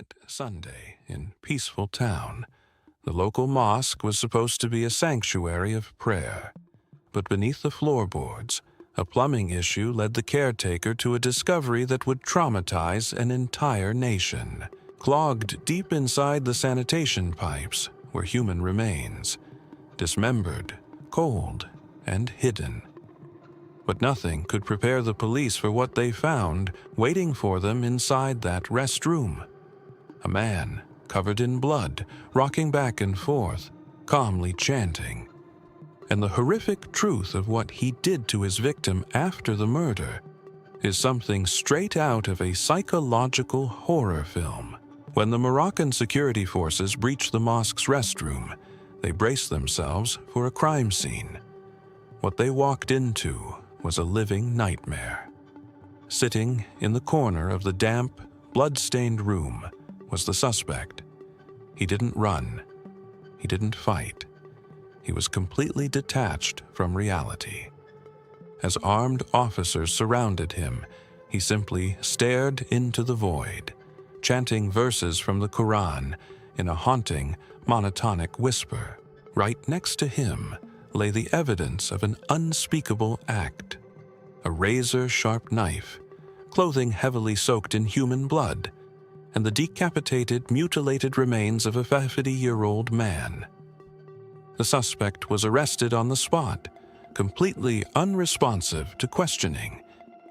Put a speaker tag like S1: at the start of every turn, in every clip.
S1: quiet Sunday in peaceful town. The local mosque was supposed to be a sanctuary of prayer. But beneath the floorboards, a plumbing issue led the caretaker to a discovery that would traumatize an entire nation. Clogged deep inside the sanitation pipes were human remains, dismembered, cold, and hidden. But nothing could prepare the police for what they found waiting for them inside that restroom. A man, covered in blood, rocking back and forth, calmly chanting. And the horrific truth of what he did to his victim after the murder is something straight out of a psychological horror film. When the Moroccan security forces breached the mosque's restroom, they braced themselves for a crime scene. What they walked into was a living nightmare. Sitting in the corner of the damp, blood-stained room was the suspect. He didn't run. He didn't fight. He was completely detached from reality. As armed officers surrounded him, he simply stared into the void, chanting verses from the Quran in a haunting, monotonic whisper. Right next to him lay the evidence of an unspeakable act. A razor-sharp knife, clothing heavily soaked in human blood, and the decapitated, mutilated remains of a 50-year-old man. The suspect was arrested on the spot, completely unresponsive to questioning.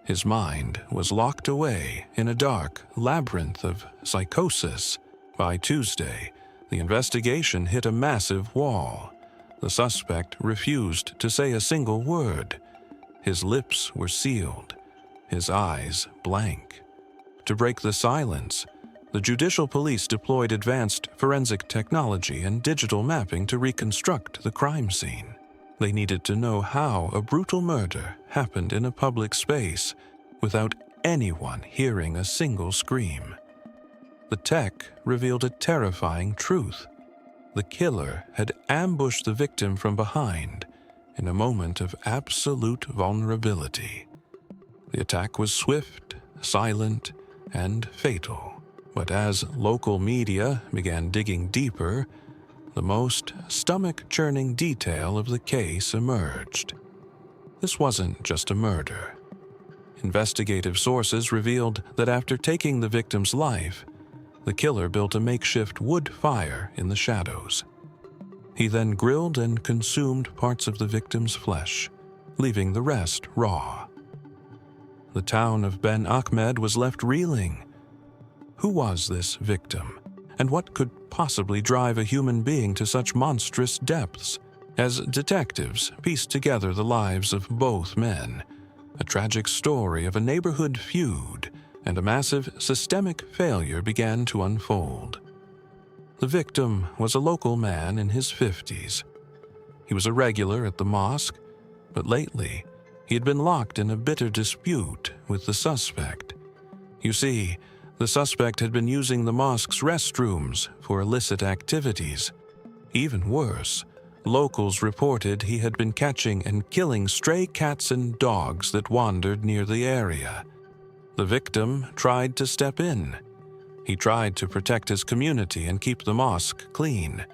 S1: His mind was locked away in a dark labyrinth of psychosis. By Tuesday, the investigation hit a massive wall. The suspect refused to say a single word. His lips were sealed, his eyes blank. To break the silence, the judicial police deployed advanced forensic technology and digital mapping to reconstruct the crime scene. They needed to know how a brutal murder happened in a public space without anyone hearing a single scream. The tech revealed a terrifying truth. The killer had ambushed the victim from behind in a moment of absolute vulnerability. The attack was swift, silent, and fatal. But as local media began digging deeper, the most stomach-churning detail of the case emerged. This wasn't just a murder. Investigative sources revealed that after taking the victim's life, the killer built a makeshift wood fire in the shadows. He then grilled and consumed parts of the victim's flesh, leaving the rest raw. The town of Ben Ahmed was left reeling. Who was this victim, and what could possibly drive a human being to such monstrous depths? As detectives pieced together the lives of both men, a tragic story of a neighborhood feud and a massive systemic failure began to unfold. The victim was a local man in his 50s. He was a regular at the mosque, but lately he had been locked in a bitter dispute with the suspect. You see, the suspect had been using the mosque's restrooms for illicit activities. Even worse, locals reported he had been catching and killing stray cats and dogs that wandered near the area. The victim tried to step in. He tried to protect his community and keep the mosque clean.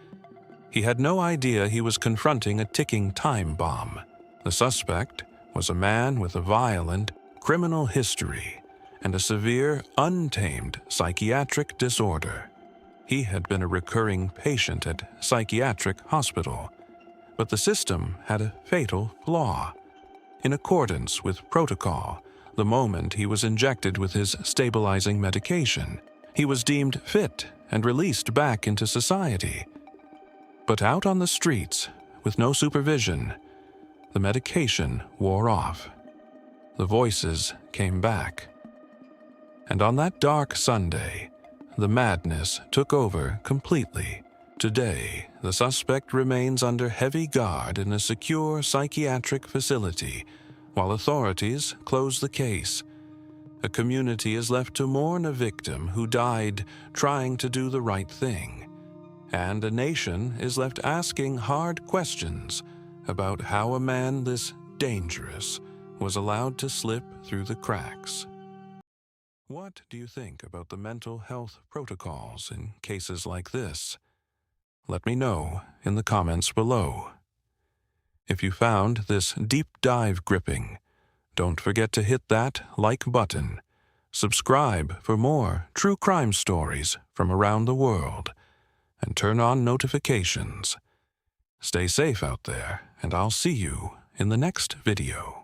S1: He had no idea he was confronting a ticking time bomb. The suspect was a man with a violent criminal history and a severe, untamed psychiatric disorder. He had been a recurring patient at psychiatric hospital, but the system had a fatal flaw. In accordance with protocol, the moment he was injected with his stabilizing medication, he was deemed fit and released back into society. But out on the streets, with no supervision, the medication wore off. The voices came back. And on that dark Sunday, the madness took over completely. Today, the suspect remains under heavy guard in a secure psychiatric facility, while authorities close the case. A community is left to mourn a victim who died trying to do the right thing. And a nation is left asking hard questions about how a man this dangerous was allowed to slip through the cracks. What do you think about the mental health protocols in cases like this? Let me know in the comments below. If you found this deep dive gripping, don't forget to hit that like button. Subscribe for more true crime stories from around the world, and turn on notifications. Stay safe out there, and I'll see you in the next video.